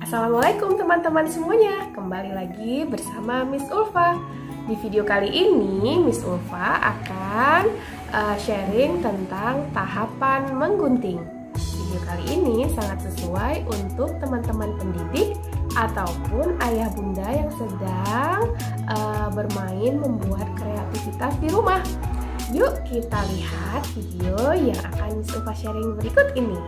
Assalamualaikum teman-teman semuanya, kembali lagi bersama Miss Ulfa. Di video kali ini Miss Ulfa akan sharing tentang tahapan menggunting. Video kali ini sangat sesuai untuk teman-teman pendidik ataupun ayah bunda yang sedang bermain membuat kreativitas di rumah. Yuk kita lihat video yang akan Miss Ulfa sharing berikut ini.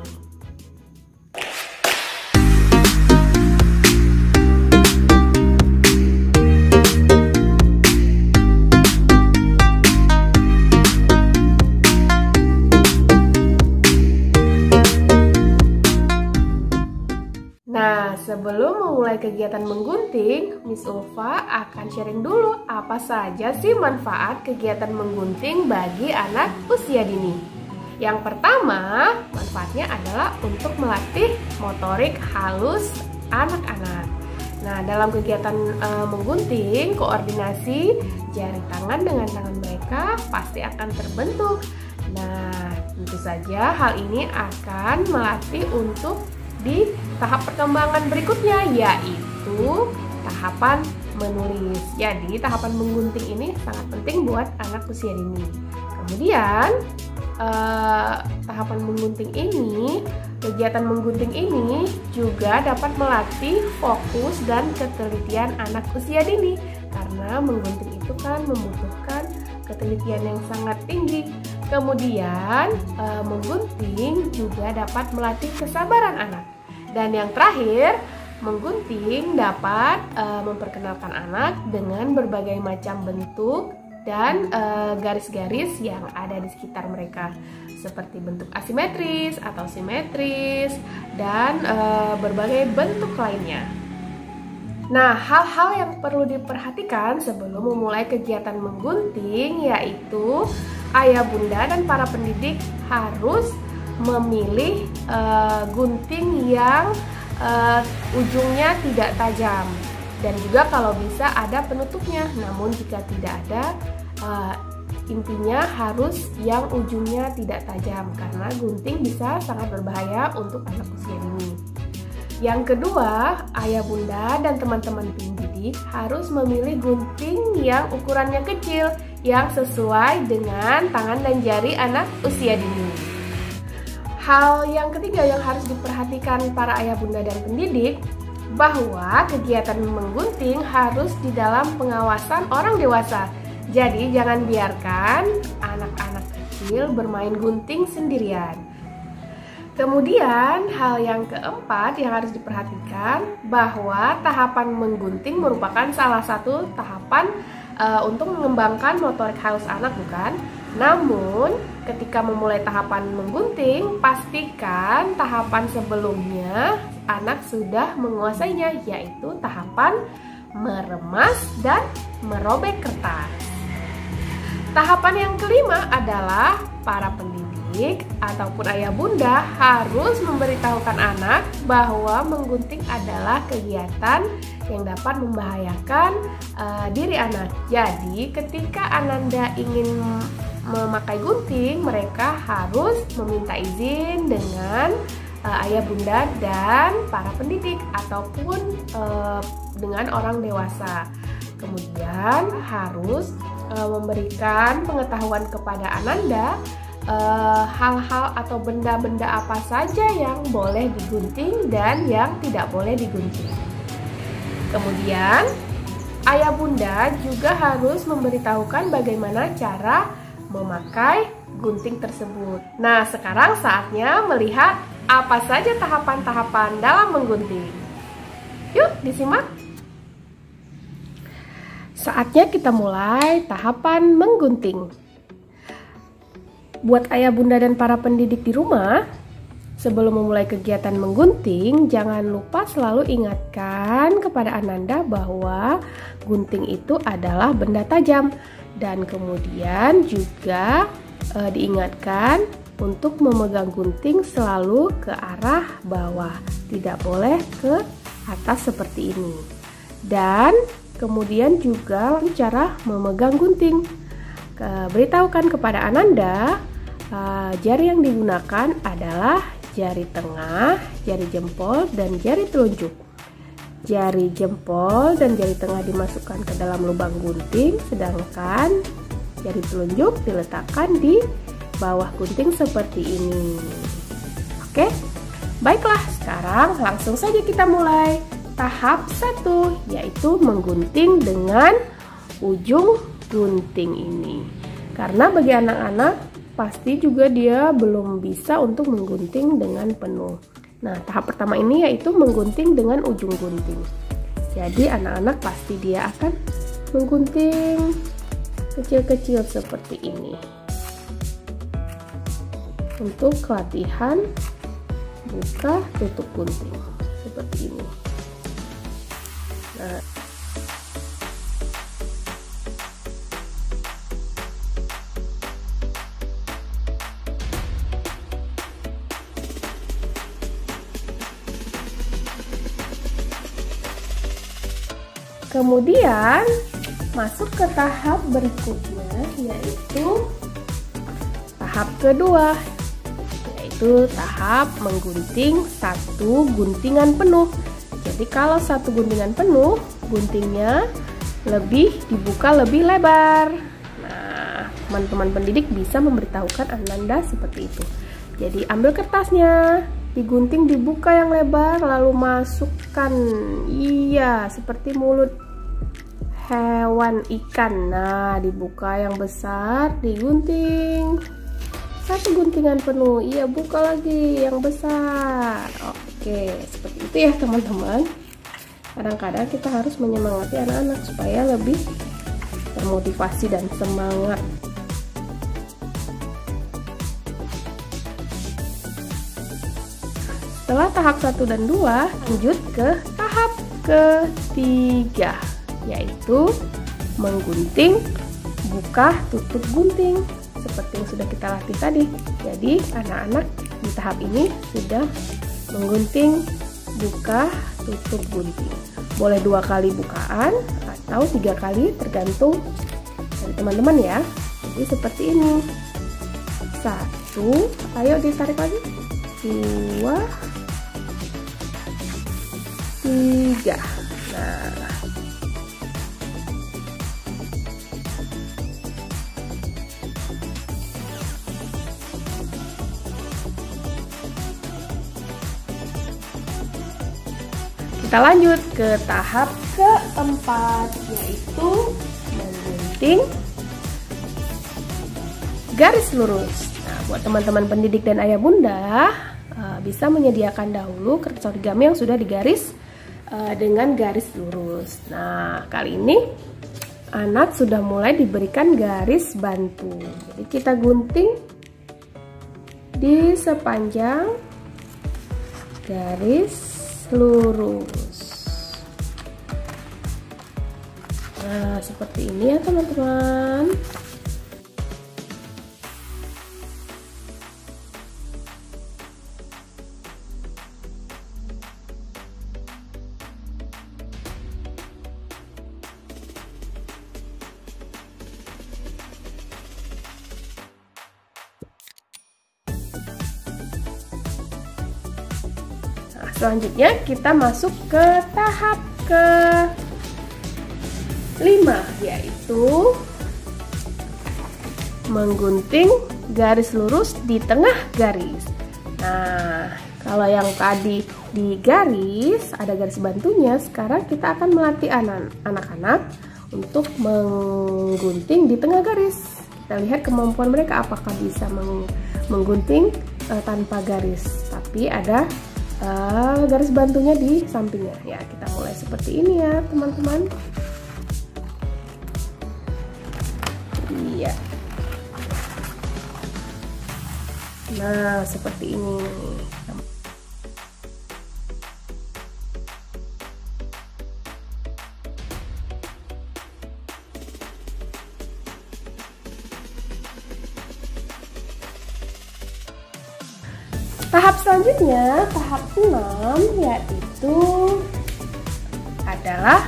Nah, sebelum memulai kegiatan menggunting, Miss Ulfa akan sharing dulu apa saja sih manfaat kegiatan menggunting bagi anak usia dini. Yang pertama, manfaatnya adalah untuk melatih motorik halus anak-anak. Nah, dalam kegiatan menggunting, koordinasi jari tangan dengan tangan mereka pasti akan terbentuk. Nah, tentu saja hal ini akan melatih untuk di tahap perkembangan berikutnya, yaitu tahapan menulis. Jadi tahapan menggunting ini sangat penting buat anak usia dini. Kemudian tahapan menggunting ini, kegiatan menggunting ini juga dapat melatih fokus dan ketelitian anak usia dini, karena menggunting itu kan membutuhkan ketelitian yang sangat tinggi. Kemudian menggunting juga dapat melatih kesabaran anak. Dan yang terakhir, menggunting dapat memperkenalkan anak dengan berbagai macam bentuk dan garis-garis yang ada di sekitar mereka, seperti bentuk asimetris atau simetris dan berbagai bentuk lainnya. Nah, hal-hal yang perlu diperhatikan sebelum memulai kegiatan menggunting yaitu ayah bunda dan para pendidik harus memilih gunting yang ujungnya tidak tajam, dan juga kalau bisa ada penutupnya. Namun jika tidak ada, intinya harus yang ujungnya tidak tajam, karena gunting bisa sangat berbahaya untuk anak usia dini. Yang kedua, ayah bunda dan teman-teman pendidik harus memilih gunting yang ukurannya kecil, yang sesuai dengan tangan dan jari anak usia dini. Hal yang ketiga yang harus diperhatikan para ayah bunda dan pendidik, bahwa kegiatan menggunting harus di dalam pengawasan orang dewasa. Jadi jangan biarkan anak-anak kecil bermain gunting sendirian. Kemudian hal yang keempat yang harus diperhatikan, bahwa tahapan menggunting merupakan salah satu tahapan untuk mengembangkan motorik halus anak, bukan? Namun ketika memulai tahapan menggunting, pastikan tahapan sebelumnya anak sudah menguasainya, yaitu tahapan meremas dan merobek kertas. Tahapan yang kelima adalah para pendidik ataupun ayah bunda harus memberitahukan anak bahwa menggunting adalah kegiatan yang dapat membahayakan diri anak. Jadi ketika Ananda ingin memakai gunting, mereka harus meminta izin dengan ayah bunda dan para pendidik ataupun dengan orang dewasa. Kemudian harus memberikan pengetahuan kepada Ananda hal-hal atau benda-benda apa saja yang boleh digunting dan yang tidak boleh digunting. Kemudian ayah bunda juga harus memberitahukan bagaimana cara memakai gunting tersebut. Nah, sekarang saatnya melihat apa saja tahapan-tahapan dalam menggunting. Yuk disimak. Saatnya kita mulai tahapan menggunting. Buat ayah bunda dan para pendidik di rumah, sebelum memulai kegiatan menggunting, jangan lupa selalu ingatkan kepada Ananda bahwa gunting itu adalah benda tajam, dan kemudian juga diingatkan untuk memegang gunting selalu ke arah bawah, tidak boleh ke atas seperti ini. Dan kemudian juga cara memegang gunting. Beritahukan kepada Ananda jari yang digunakan adalah jari tengah, jari jempol, dan jari telunjuk. jari jempol dan jari tengah dimasukkan ke dalam lubang gunting, sedangkan jari telunjuk diletakkan di bawah gunting seperti ini. Oke, baiklah, sekarang langsung saja kita mulai. Tahap 1 yaitu menggunting dengan ujung gunting ini. Karena bagi anak-anak pasti juga dia belum bisa untuk menggunting dengan penuh. Nah, tahap pertama ini yaitu menggunting dengan ujung gunting. Jadi anak-anak pasti dia akan menggunting kecil-kecil seperti ini. Untuk latihan buka tutup gunting seperti ini. Nah, kemudian masuk ke tahap berikutnya, yaitu tahap kedua, yaitu tahap menggunting satu guntingan penuh. Jadi kalau satu guntingan penuh, guntingnya dibuka lebih lebar. Nah, teman-teman pendidik bisa memberitahukan Ananda seperti itu. Jadi ambil kertasnya, digunting, dibuka yang lebar, lalu masukkan, iya, seperti mulut hewan ikan. Nah, dibuka yang besar, digunting satu guntingan penuh, iya, buka lagi yang besar. Oke, seperti itu ya teman-teman. Kadang-kadang kita harus menyemangati anak-anak supaya lebih termotivasi dan semangat. Setelah tahap 1 dan 2, lanjut ke tahap ketiga, yaitu menggunting buka tutup gunting seperti yang sudah kita latih tadi. Jadi anak-anak di tahap ini sudah menggunting buka tutup gunting. Boleh 2 kali bukaan atau 3 kali, tergantung dari teman-teman ya. Jadi seperti ini. 1, ayo ditarik lagi. 2, 3. Nah, kita lanjut ke tahap keempat, yaitu menggunting garis lurus. Nah, buat teman-teman pendidik dan ayah bunda, bisa menyediakan dahulu kertas origami yang sudah digaris dengan garis lurus. Nah, kali ini anak sudah mulai diberikan garis bantu. Jadi kita gunting di sepanjang garis lurus. Nah, seperti ini ya teman-teman. Selanjutnya kita masuk ke tahap ke-5, yaitu menggunting garis lurus di tengah garis. Nah, kalau yang tadi di garis ada garis bantunya, sekarang kita akan melatih anak-anak untuk menggunting di tengah garis. Kita lihat kemampuan mereka apakah bisa menggunting tanpa garis, tapi ada garis bantunya di sampingnya. Ya, kita mulai seperti ini ya teman-teman. Iya. Nah, seperti ini. Tahap selanjutnya, tahap 6, yaitu adalah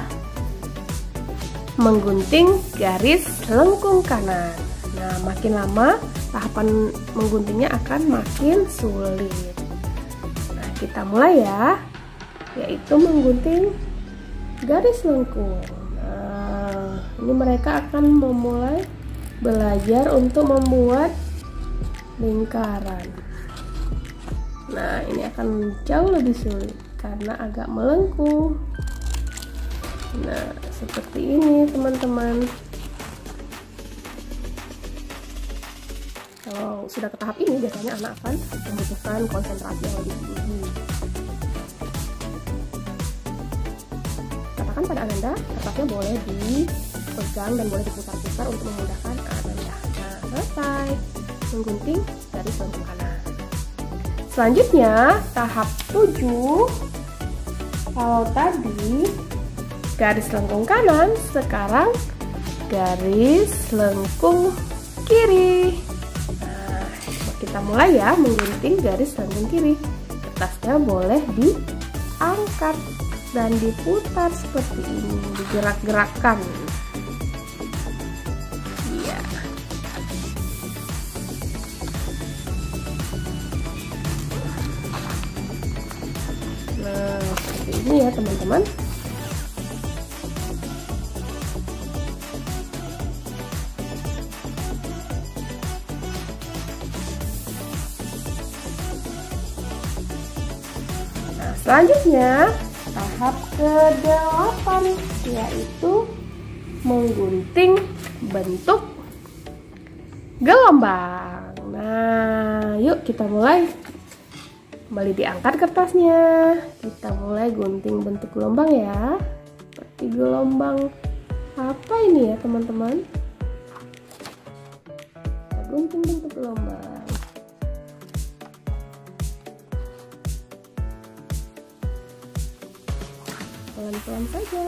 menggunting garis lengkung kanan. Nah, makin lama tahapan mengguntingnya akan makin sulit. Nah, kita mulai ya, yaitu menggunting garis lengkung. Nah, ini mereka akan memulai belajar untuk membuat lingkaran. Nah, ini akan jauh lebih sulit karena agak melengkung. Nah, seperti ini teman-teman. Kalau sudah ke tahap ini, biasanya anak akan membutuhkan konsentrasi yang lebih tinggi. Katakan pada Ananda, kertasnya boleh dipegang dan boleh diputar-putar untuk memudahkan Ananda. Nah, selesai menggunting garis lengkung kanan. Selanjutnya, tahap 7. Kalau tadi garis lengkung kanan, sekarang garis lengkung kiri. Nah, kita mulai ya menggunting garis lengkung kiri. Kertasnya boleh diangkat dan diputar seperti ini, digerak-gerakkan. Iya. Nah, seperti ini ya teman-teman. Nah, selanjutnya tahap ke-8, yaitu menggunting bentuk gelombang. Nah, yuk kita mulai. Kembali diangkat kertasnya. Kita mulai gunting bentuk gelombang ya. Seperti gelombang apa ini ya teman-teman? Kita gunting bentuk gelombang. Pelan-pelan saja.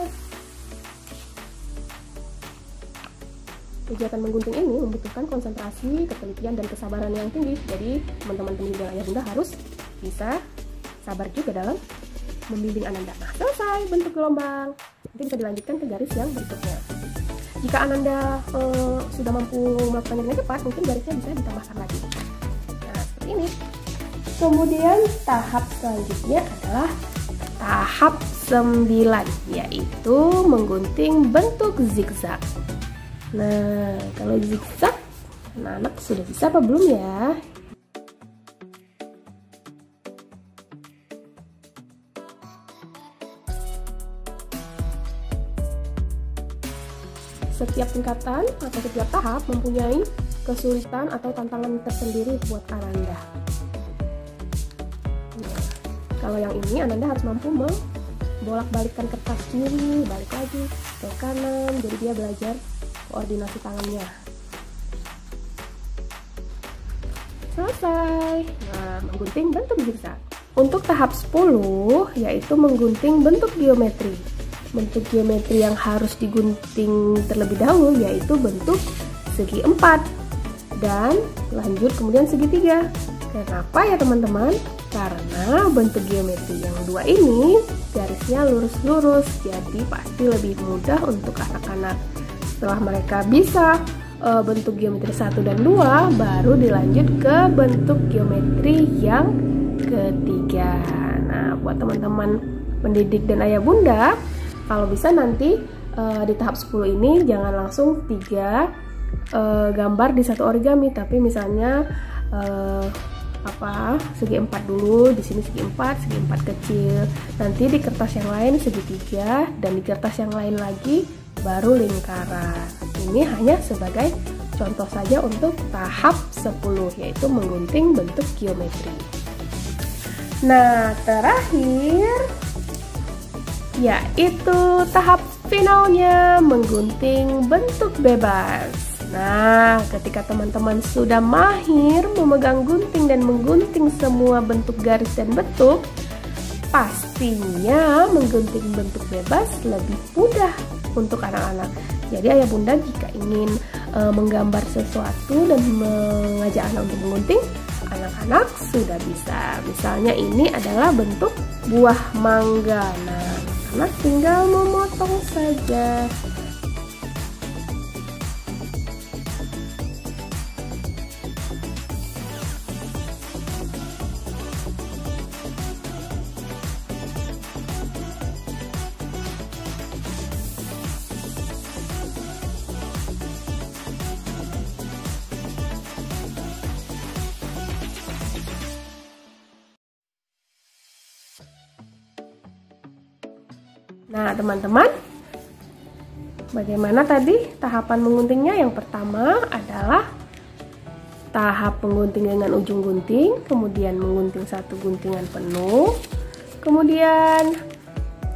Kegiatan menggunting ini membutuhkan konsentrasi, ketelitian, dan kesabaran yang tinggi. Jadi teman-teman pendidik ayah bunda harus bisa sabar juga dalam membimbing Ananda. Nah, selesai bentuk gelombang. Nanti bisa dilanjutkan ke garis yang berikutnya. Jika Ananda sudah mampu melakukannya dengan cepat, mungkin garisnya bisa ditambahkan lagi. Nah, seperti ini. Kemudian tahap selanjutnya adalah tahap 9, yaitu menggunting bentuk zigzag. Nah, kalau zigzag anak-anak sudah bisa apa belum ya? Setiap tingkatan atau setiap tahap mempunyai kesulitan atau tantangan tersendiri buat Ananda. Nah, kalau yang ini Ananda harus mampu membolak-balikkan kertas kiri, balik lagi ke kanan, jadi dia belajar koordinasi tangannya. Selesai. Nah, menggunting bentuk zigzag. Untuk tahap 10, yaitu menggunting bentuk geometri. Bentuk geometri yang harus digunting terlebih dahulu yaitu bentuk segi 4 dan lanjut kemudian segitiga. Kenapa ya teman-teman? Karena bentuk geometri yang dua ini garisnya lurus-lurus, jadi pasti lebih mudah untuk anak-anak. Setelah mereka bisa bentuk geometri 1 dan 2, baru dilanjut ke bentuk geometri yang ketiga. Nah, buat teman-teman pendidik dan ayah bunda, kalau bisa nanti di tahap 10 ini jangan langsung 3 gambar di satu origami, tapi misalnya segi 4 dulu, di sini segi 4 kecil, nanti di kertas yang lain segitiga, dan di kertas yang lain lagi baru lingkaran. Ini hanya sebagai contoh saja untuk tahap 10, yaitu menggunting bentuk geometri. Nah, terakhir yaitu tahap finalnya, menggunting bentuk bebas. Nah, ketika teman-teman sudah mahir memegang gunting dan menggunting semua bentuk garis dan bentuk, pastinya menggunting bentuk bebas lebih mudah untuk anak-anak. Jadi ayah bunda jika ingin menggambar sesuatu dan mengajak anak untuk menggunting, anak-anak sudah bisa. Misalnya ini adalah bentuk buah mangga. Nah, anak tinggal memotong saja. Nah, teman-teman, bagaimana tadi tahapan mengguntingnya? Yang pertama adalah tahap menggunting dengan ujung gunting, kemudian menggunting satu guntingan penuh, kemudian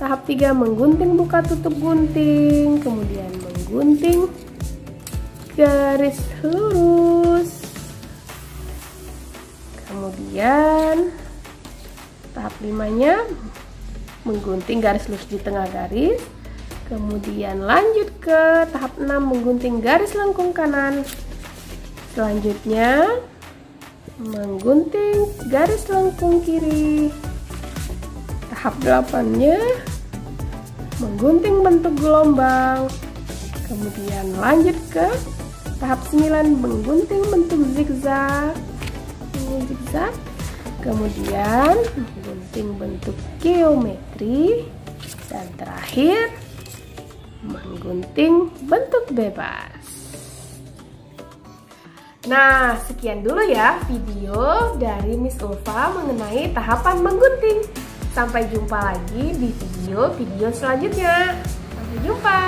tahap 3 menggunting buka tutup gunting, kemudian menggunting garis lurus, kemudian tahap 5-nya menggunting garis lurus di tengah garis, kemudian lanjut ke tahap 6 menggunting garis lengkung kanan. Selanjutnya menggunting garis lengkung kiri. Tahap 8-nya menggunting bentuk gelombang. Kemudian lanjut ke tahap 9 menggunting bentuk zigzag. Kemudian menggunting bentuk geometri, dan terakhir menggunting bentuk bebas. Nah, sekian dulu ya video dari Miss Ulfa mengenai tahapan menggunting. Sampai jumpa lagi di video-video selanjutnya. Sampai jumpa.